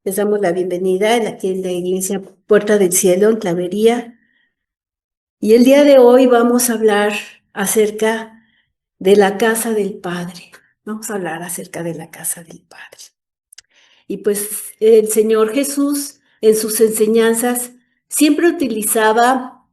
Les damos la bienvenida aquí en la iglesia Puerta del Cielo, en Clavería. Y el día de hoy vamos a hablar acerca de la casa del Padre. Vamos a hablar acerca de la casa del Padre. Y pues el Señor Jesús en sus enseñanzas siempre utilizaba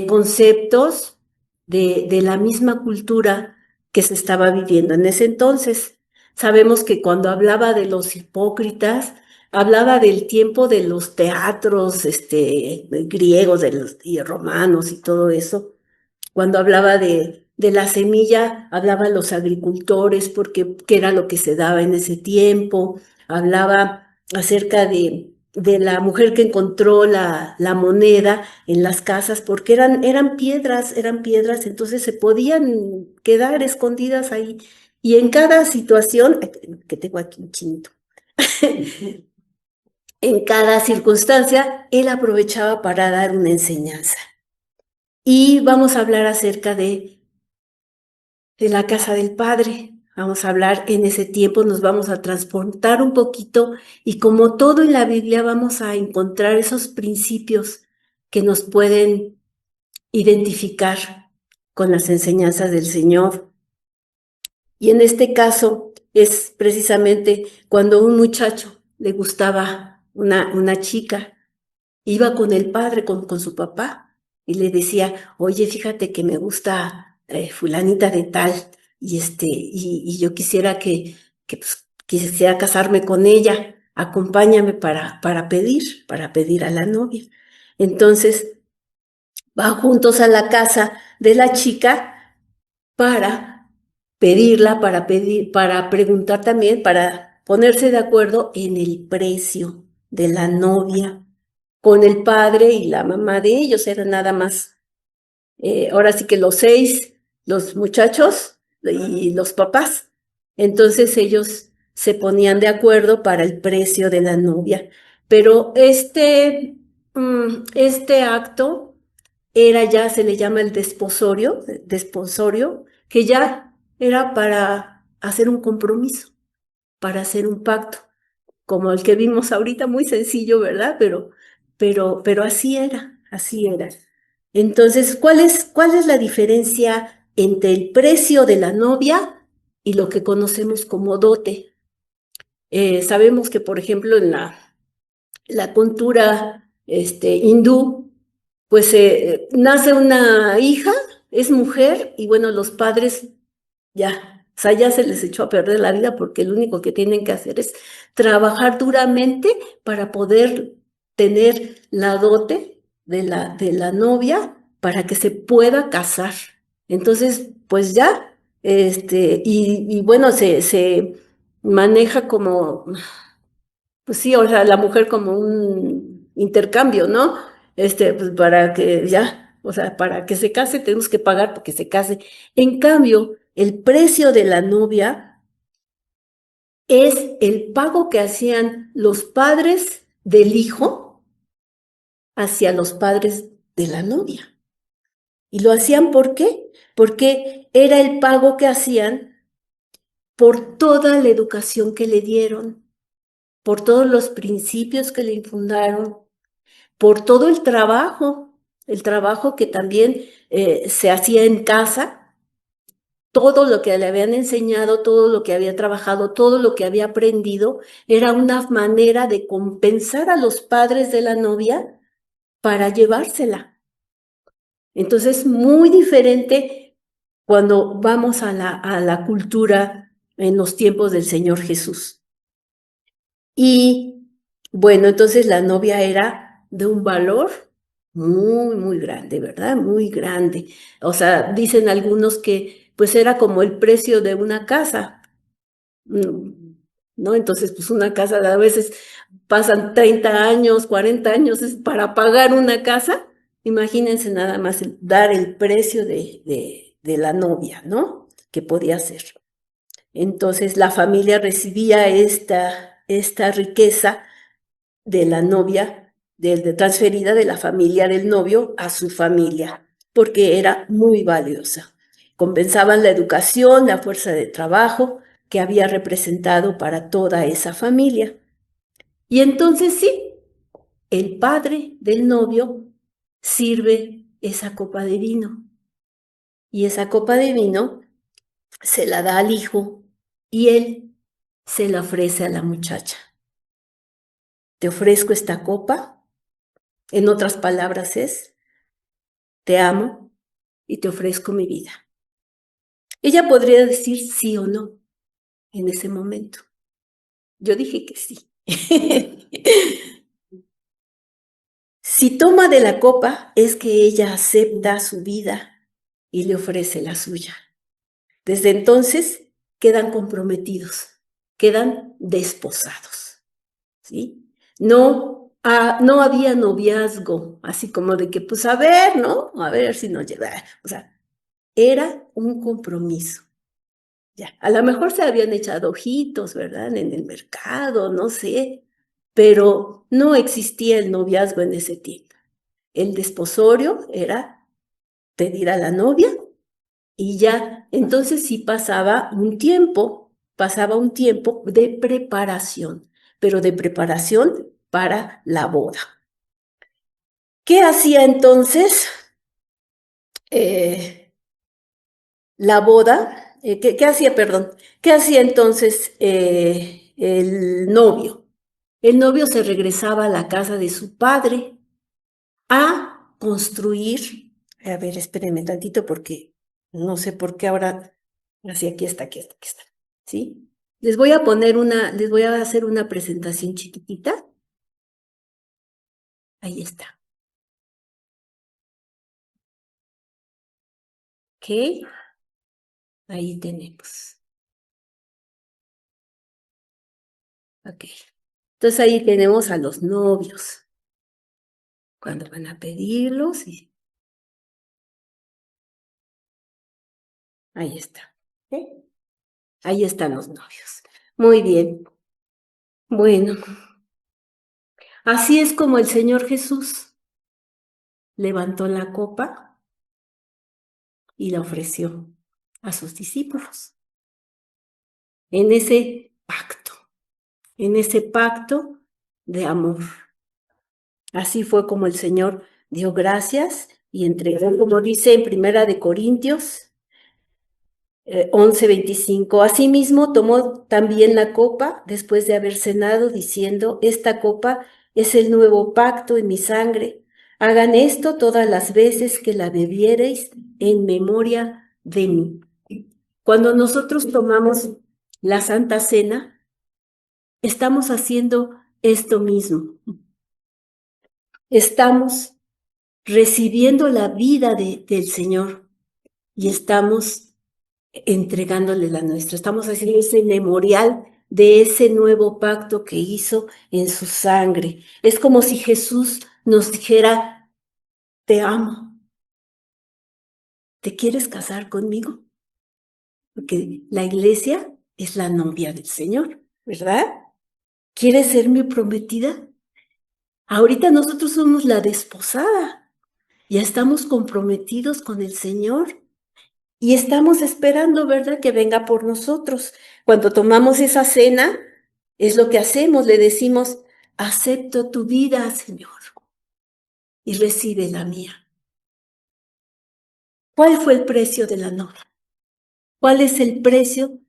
conceptos de la misma cultura que se estaba viviendo en ese entonces. Sabemos que cuando hablaba de los hipócritas, hablaba del tiempo de los teatros griegos y romanos y todo eso. Cuando hablaba de la semilla, hablaba de los agricultores, porque qué era lo que se daba en ese tiempo. Hablaba acerca de la mujer que encontró la moneda en las casas, porque eran piedras, entonces se podían quedar escondidas ahí. Y en cada situación, ay, que tengo aquí un chinito, en cada circunstancia, él aprovechaba para dar una enseñanza. Y vamos a hablar acerca de la casa del Padre. Vamos a hablar en ese tiempo, nos vamos a transportar un poquito y como todo en la Biblia vamos a encontrar esos principios que nos pueden identificar con las enseñanzas del Señor. Y en este caso es precisamente cuando un muchacho le gustaba una chica, iba con el padre, con su papá, y le decía, oye, fíjate que me gusta fulanita de tal, y yo quisiera pues, quisiera casarme con ella, acompáñame para pedir a la novia. Entonces, van juntos a la casa de la chica para para preguntar también, para ponerse de acuerdo en el precio de la novia con el padre y la mamá de ellos, eran nada más, ahora sí que los seis, los muchachos y los papás. Entonces ellos se ponían de acuerdo para el precio de la novia. Pero este acto ya se le llama el desposorio, que ya era para hacer un compromiso, para hacer un pacto como el que vimos ahorita, muy sencillo, ¿verdad? Pero así era, así era. Entonces, cuál es la diferencia entre el precio de la novia y lo que conocemos como dote? Sabemos que, por ejemplo, en la cultura hindú, pues nace una hija, es mujer, y bueno, los padres ya, o sea, ya se les echó a perder la vida porque lo único que tienen que hacer es trabajar duramente para poder tener la dote de la novia para que se pueda casar. Entonces, pues ya, y bueno, se maneja como, pues sí, o sea, la mujer como un intercambio, ¿no? Pues para que ya, o sea, para que se case tenemos que pagar porque se case. En cambio, el precio de la novia es el pago que hacían los padres del hijo hacia los padres de la novia. ¿Y lo hacían por qué? Porque era el pago que hacían por toda la educación que le dieron, por todos los principios que le infundaron, por todo el trabajo que también se hacía en casa, todo lo que le habían enseñado, todo lo que había trabajado, todo lo que había aprendido, era una manera de compensar a los padres de la novia para llevársela. Entonces, muy diferente cuando vamos a a la cultura en los tiempos del Señor Jesús. Y bueno, entonces la novia era de un valor muy, muy grande, ¿verdad? Muy grande. O sea, dicen algunos que pues era como el precio de una casa, ¿no? Entonces, pues una casa a veces pasan 30 años, 40 años para pagar una casa. Imagínense nada más dar el precio de la novia, ¿no? Que podía ser. Entonces la familia recibía esta riqueza de la novia, transferida de la familia del novio a su familia, porque era muy valiosa. Compensaban la educación, la fuerza de trabajo que había representado para toda esa familia. Y entonces sí, el padre del novio sirve esa copa de vino. Y esa copa de vino se la da al hijo y él se la ofrece a la muchacha. Te ofrezco esta copa, en otras palabras es, te amo y te ofrezco mi vida. Ella podría decir sí o no en ese momento. Yo dije que sí. Si toma de la copa es que ella acepta su vida y le ofrece la suya. Desde entonces quedan comprometidos, quedan desposados, ¿sí? No, no había noviazgo, así como de que, pues a ver, ¿no? A ver si nos lleva. O sea, era un compromiso. Ya, a lo mejor se habían echado ojitos, ¿verdad? En el mercado, no sé, pero no existía el noviazgo en ese tiempo. El desposorio era pedir a la novia y ya, entonces sí pasaba un tiempo de preparación, pero de preparación para la boda. ¿Qué hacía entonces la boda? ¿Qué hacía, perdón? ¿Qué hacía entonces el novio? El novio se regresaba a la casa de su padre a construir. A ver, espérenme tantito porque no sé por qué ahora. Así, aquí está. ¿Sí? Les voy a hacer una presentación chiquitita. Ahí está. ¿Ok? Ahí tenemos. Ok. Entonces ahí tenemos a los novios. Cuando van a pedirlos y ahí está. ¿Ok? Ahí están los novios. Muy bien. Bueno, así es como el Señor Jesús levantó la copa y la ofreció a sus discípulos en ese pacto de amor. Así fue como el Señor dio gracias y entregó, como dice en Primera de Corintios 11:25. Asimismo tomó también la copa después de haber cenado, diciendo: esta copa es el nuevo pacto en mi sangre. Hagan esto todas las veces que la bebiereis en memoria de mí. Cuando nosotros tomamos la Santa Cena, estamos haciendo esto mismo. Estamos recibiendo la vida del Señor y estamos entregándole la nuestra. Estamos haciendo ese memorial de ese nuevo pacto que hizo en su sangre. Es como si Jesús nos dijera: te amo, ¿te quieres casar conmigo? Porque la iglesia es la novia del Señor, ¿verdad? ¿Quieres ser mi prometida? Ahorita nosotros somos la desposada. Ya estamos comprometidos con el Señor y estamos esperando, ¿verdad?, que venga por nosotros. Cuando tomamos esa cena, es lo que hacemos, le decimos: acepto tu vida, Señor, y recibe la mía. ¿Cuál fue el precio de la novia? ¿Cuál es el precio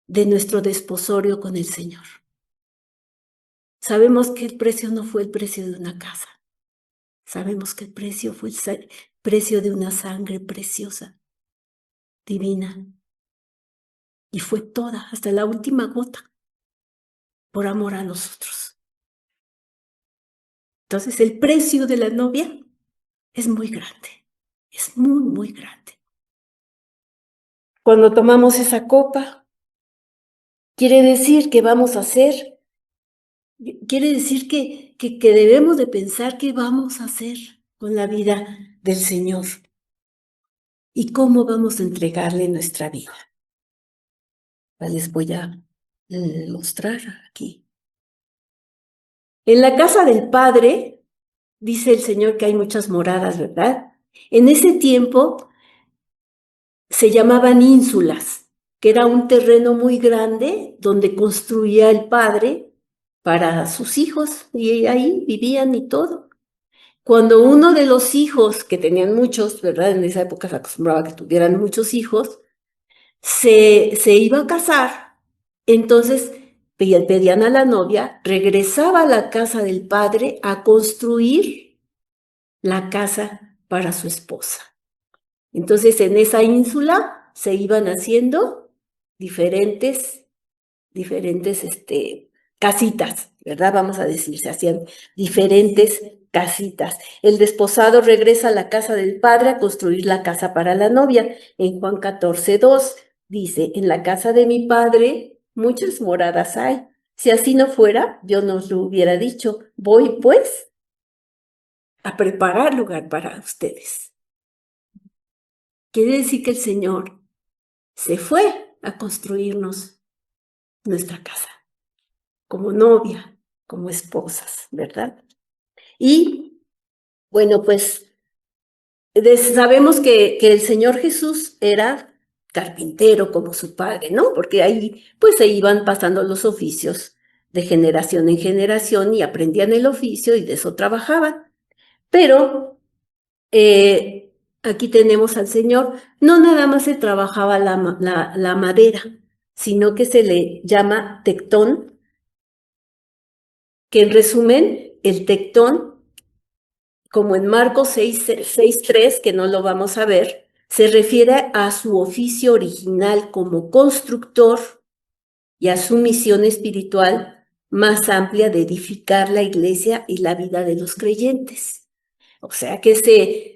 de nuestro desposorio con el Señor? Sabemos que el precio no fue el precio de una casa. Sabemos que el precio fue el precio de una sangre preciosa, divina, y fue toda, hasta la última gota, por amor a nosotros. Entonces, el precio de la novia es muy grande, es muy, muy grande. Cuando tomamos esa copa, quiere decir que vamos a hacer, quiere decir que debemos de pensar qué vamos a hacer con la vida del Señor y cómo vamos a entregarle nuestra vida. Les voy a mostrar aquí. En la casa del Padre, dice el Señor que hay muchas moradas, ¿verdad? En ese tiempo se llamaban ínsulas, que era un terreno muy grande donde construía el Padre para sus hijos y ahí vivían y todo. Cuando uno de los hijos, que tenían muchos, ¿verdad? En esa época se acostumbraba a que tuvieran muchos hijos, se iba a casar, entonces pedían a la novia, regresaba a la casa del padre a construir la casa para su esposa. Entonces en esa ínsula se iban haciendo diferentes casitas, ¿verdad? Vamos a decir, se hacían diferentes casitas. El desposado regresa a la casa del padre a construir la casa para la novia. En Juan 14:2 dice, en la casa de mi padre muchas moradas hay. Si así no fuera, yo no os lo hubiera dicho. Voy, pues, a preparar lugar para ustedes. Quiere decir que el Señor se fue a construirnos nuestra casa, como novia, como esposas, ¿verdad? Y bueno, pues sabemos que el Señor Jesús era carpintero como su padre, ¿no? Porque ahí pues se iban pasando los oficios de generación en generación y aprendían el oficio y de eso trabajaban. Pero aquí tenemos al Señor, no nada más se trabajaba la madera, sino que se le llama tectón, que en resumen, el tectón, como en Marcos 6:3, que no lo vamos a ver, se refiere a su oficio original como constructor y a su misión espiritual más amplia de edificar la iglesia y la vida de los creyentes. O sea que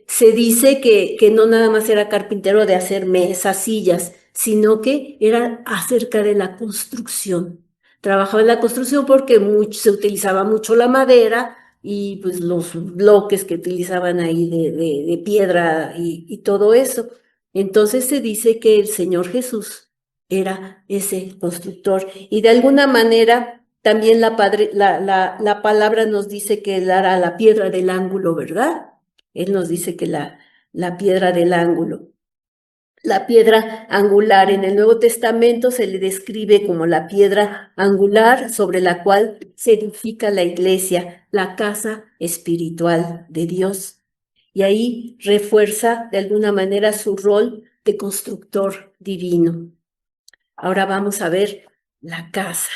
se dice que no nada más era carpintero de hacer mesas, sillas, sino que era acerca de la construcción. Trabajaba en la construcción porque se utilizaba mucho la madera y pues los bloques que utilizaban ahí de piedra y todo eso. Entonces se dice que el Señor Jesús era ese constructor y de alguna manera también la palabra nos dice que él era la piedra del ángulo, ¿verdad? Él nos dice que la piedra del ángulo. La piedra angular en el Nuevo Testamento se le describe como la piedra angular sobre la cual se edifica la iglesia, la casa espiritual de Dios. Y ahí refuerza de alguna manera su rol de constructor divino. Ahora vamos a ver la casa.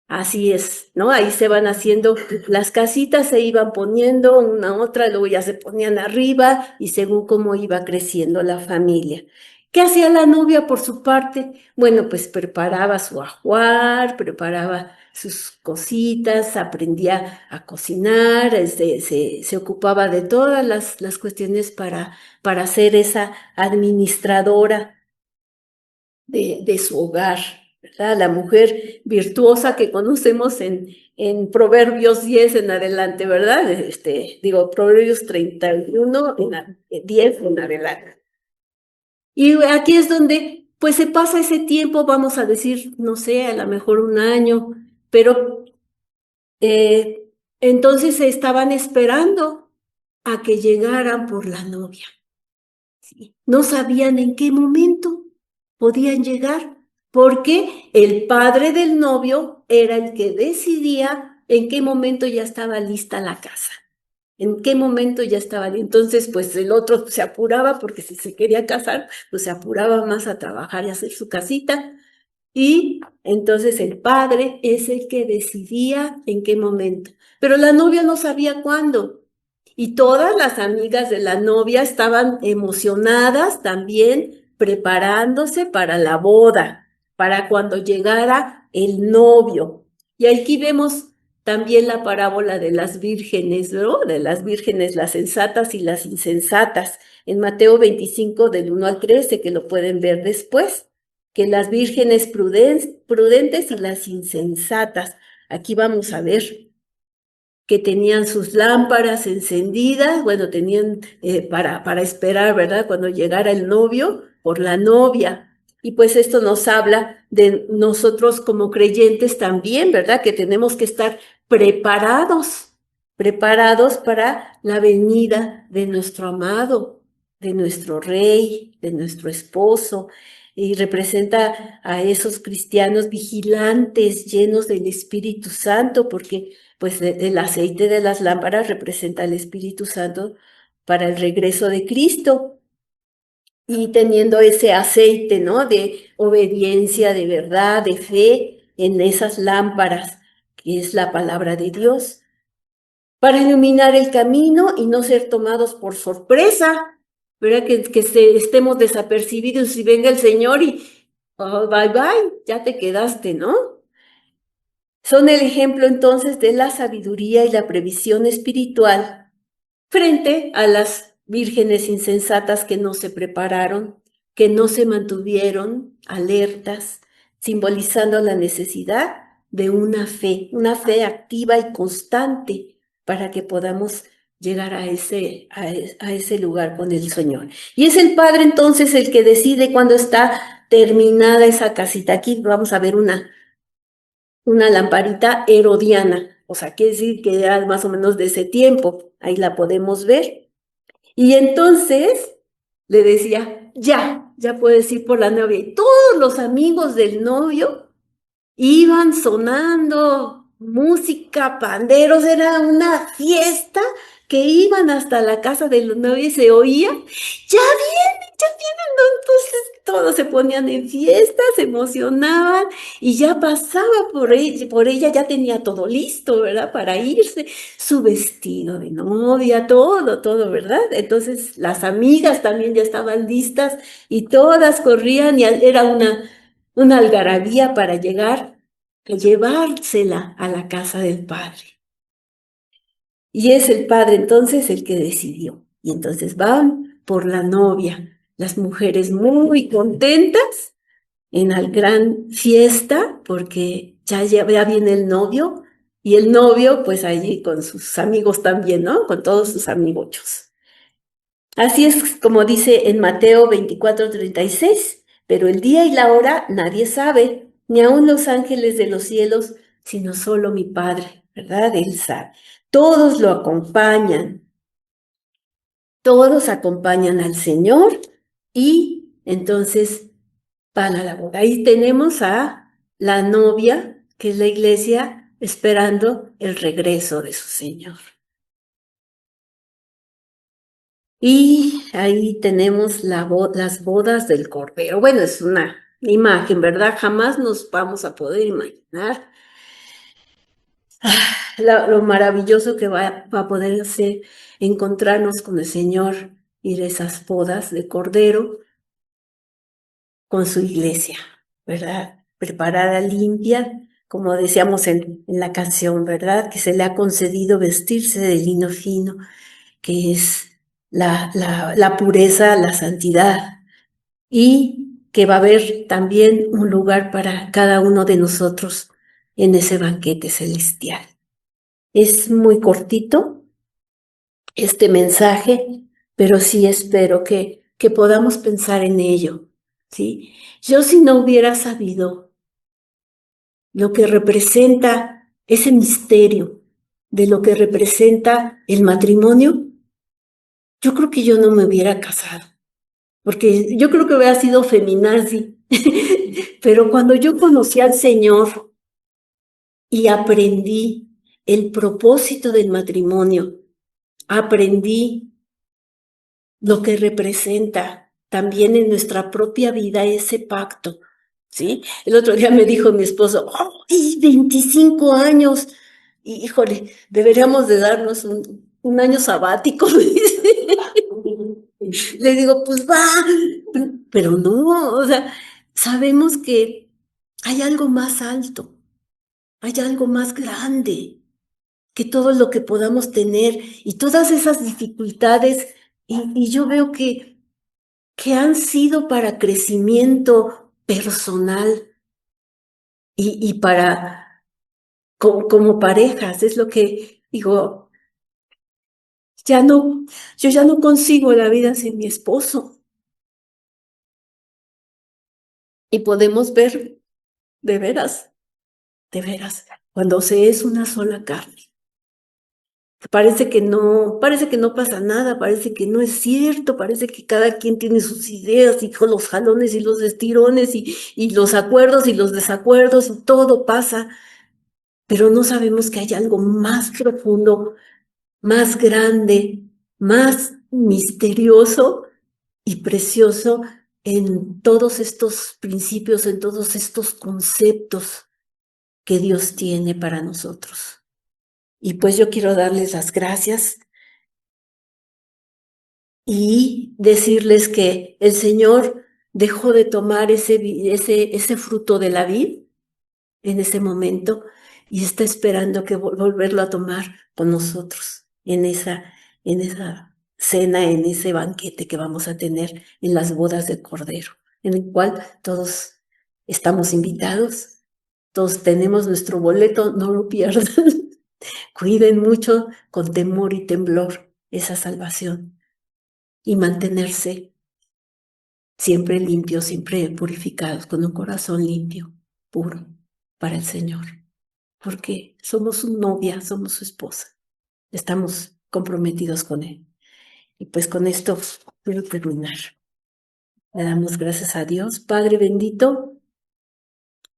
Así es, ¿no? Ahí se van haciendo, las casitas se iban poniendo una a otra, luego ya se ponían arriba y según cómo iba creciendo la familia. ¿Qué hacía la novia por su parte? Bueno, pues preparaba su ajuar, preparaba sus cositas, aprendía a cocinar, se ocupaba de todas las cuestiones para ser esa administradora de su hogar, ¿verdad? La mujer virtuosa que conocemos en Proverbios 10 en adelante, ¿verdad? Proverbios 31, 10 en adelante. Y aquí es donde, pues se pasa ese tiempo, vamos a decir, no sé, a lo mejor un año, pero entonces se estaban esperando a que llegaran por la novia. ¿Sí? No sabían en qué momento podían llegar, porque el padre del novio era el que decidía en qué momento ya estaba lista la casa, en qué momento ya estaba. Entonces, pues el otro se apuraba, porque si se quería casar, pues se apuraba más a trabajar y hacer su casita. Y entonces el padre es el que decidía en qué momento. Pero la novia no sabía cuándo. Y todas las amigas de la novia estaban emocionadas también, preparándose para la boda, para cuando llegara el novio. Y aquí vemos también la parábola de las vírgenes, ¿no? De las vírgenes, las sensatas y las insensatas, en Mateo 25, del 1 al 13, que lo pueden ver después, que las vírgenes prudentes y las insensatas. Aquí vamos a ver que tenían sus lámparas encendidas, bueno, tenían para esperar, ¿verdad? Cuando llegara el novio por la novia. Y pues esto nos habla de nosotros como creyentes también, ¿verdad? Que tenemos que estar preparados para la venida de nuestro amado, de nuestro rey, de nuestro esposo. y representa a esos cristianos vigilantes, llenos del Espíritu Santo, porque pues el aceite de las lámparas representa al Espíritu Santo para el regreso de Cristo. Y teniendo ese aceite, ¿no? De obediencia, de verdad, de fe en esas lámparas, que es la palabra de Dios, para iluminar el camino y no ser tomados por sorpresa, ¿verdad? Estemos desapercibidos y venga el Señor y oh, bye bye, ya te quedaste, ¿no? Son el ejemplo entonces de la sabiduría y la previsión espiritual frente a las vírgenes insensatas que no se prepararon, que no se mantuvieron alertas, simbolizando la necesidad de una fe activa y constante para que podamos llegar a ese lugar con el Señor. Y es el Padre entonces el que decide cuando está terminada esa casita. Aquí vamos a ver una lamparita herodiana, o sea, quiere decir que era más o menos de ese tiempo, ahí la podemos ver. Y entonces le decía, ya puedes ir por la novia. Y todos los amigos del novio iban sonando música, panderos, era una fiesta que iban hasta la casa de los novios y se oía, ya vienen, ¿no? Entonces todos se ponían en fiesta, se emocionaban y ya pasaba por ella, ya tenía todo listo, ¿verdad? Para irse, su vestido de novia, todo, ¿verdad? Entonces las amigas también ya estaban listas y todas corrían y era una algarabía para llegar a llevársela a la casa del padre. Y es el padre entonces el que decidió. Y entonces van por la novia, las mujeres muy contentas en la gran fiesta, porque ya viene el novio, y el novio pues allí con sus amigos también, ¿no? Con todos sus amiguchos. Así es como dice en Mateo 24:36, pero el día y la hora nadie sabe, ni aun los ángeles de los cielos, sino solo mi Padre, ¿verdad? Él sabe. Todos lo acompañan, todos acompañan al Señor y entonces van a la boda. Ahí tenemos a la novia, que es la iglesia, esperando el regreso de su Señor. Y ahí tenemos las bodas del Cordero. Bueno, es una imagen, ¿verdad? Jamás nos vamos a poder imaginar lo maravilloso que va a poder ser encontrarnos con el Señor, ir a esas bodas de Cordero con su iglesia, ¿verdad? Preparada, limpia, como decíamos en la canción, ¿verdad? Que se le ha concedido vestirse de lino fino, que es la pureza, la santidad, y que va a haber también un lugar para cada uno de nosotros en ese banquete celestial. Es muy cortito este mensaje, pero sí espero que podamos pensar en ello, ¿sí? Yo si no hubiera sabido lo que representa ese misterio de lo que representa el matrimonio, yo creo que yo no me hubiera casado. Porque yo creo que hubiera sido feminazi. Pero cuando yo conocí al Señor y aprendí el propósito del matrimonio, aprendí lo que representa también en nuestra propia vida ese pacto, ¿sí? El otro día me dijo mi esposo, ¡ay, 25 años! Y, híjole, deberíamos de darnos un año sabático. Le digo, pues va, pero no, o sea, sabemos que hay algo más alto, hay algo más grande que todo lo que podamos tener y todas esas dificultades, y yo veo que han sido para crecimiento personal y para, como parejas, es lo que digo, yo ya no consigo la vida sin mi esposo. Y podemos ver de veras, cuando se es una sola carne, parece que no pasa nada, parece que no es cierto, parece que cada quien tiene sus ideas y con los jalones y los estirones y los acuerdos y los desacuerdos y todo pasa, pero no sabemos que hay algo más profundo, más grande, más misterioso y precioso en todos estos principios, en todos estos conceptos que Dios tiene para nosotros. Y pues yo quiero darles las gracias y decirles que el Señor dejó de tomar ese fruto de la vid en ese momento y está esperando que volverlo a tomar con nosotros en esa cena, en ese banquete que vamos a tener en las bodas del Cordero, en el cual todos estamos invitados, todos tenemos nuestro boleto, no lo pierdan. Cuiden mucho con temor y temblor esa salvación y mantenerse siempre limpios, siempre purificados, con un corazón limpio, puro, para el Señor. Porque somos su novia, somos su esposa. Estamos comprometidos con Él. Y pues con esto quiero terminar. Le damos gracias a Dios. Padre bendito,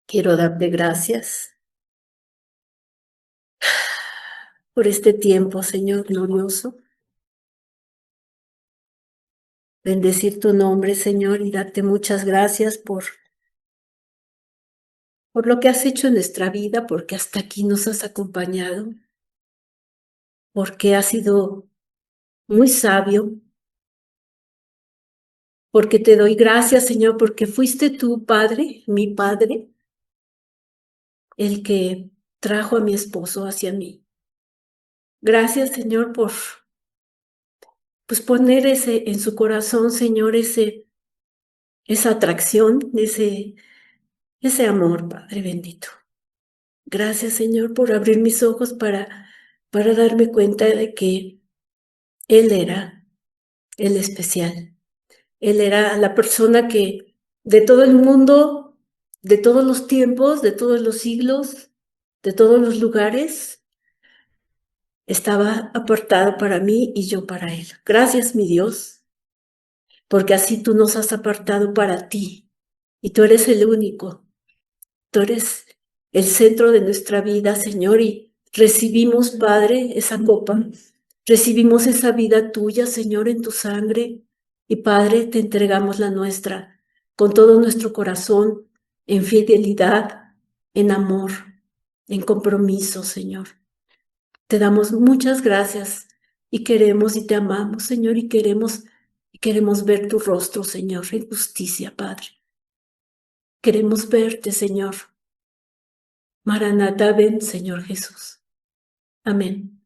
quiero darte gracias por este tiempo, Señor glorioso. Bendecir tu nombre, Señor, y darte muchas gracias por lo que has hecho en nuestra vida, porque hasta aquí nos has acompañado, porque has sido muy sabio, porque te doy gracias, Señor, porque fuiste tú, Padre, mi Padre, el que trajo a mi esposo hacia mí. Gracias, Señor, por pues poner en su corazón, Señor, esa atracción, ese amor, Padre bendito. Gracias, Señor, por abrir mis ojos para darme cuenta de que Él era el especial. Él era la persona que de todo el mundo, de todos los tiempos, de todos los siglos, de todos los lugares, estaba apartado para mí y yo para Él. Gracias, mi Dios, porque así tú nos has apartado para ti y tú eres el único. Tú eres el centro de nuestra vida, Señor, y recibimos, Padre, esa copa. Recibimos esa vida tuya, Señor, en tu sangre. Y Padre, te entregamos la nuestra con todo nuestro corazón, en fidelidad, en amor, en compromiso, Señor. Te damos muchas gracias y queremos y te amamos, Señor, y queremos ver tu rostro, Señor, en justicia, Padre. Queremos verte, Señor. Maranatha, ven, Señor Jesús. Amén.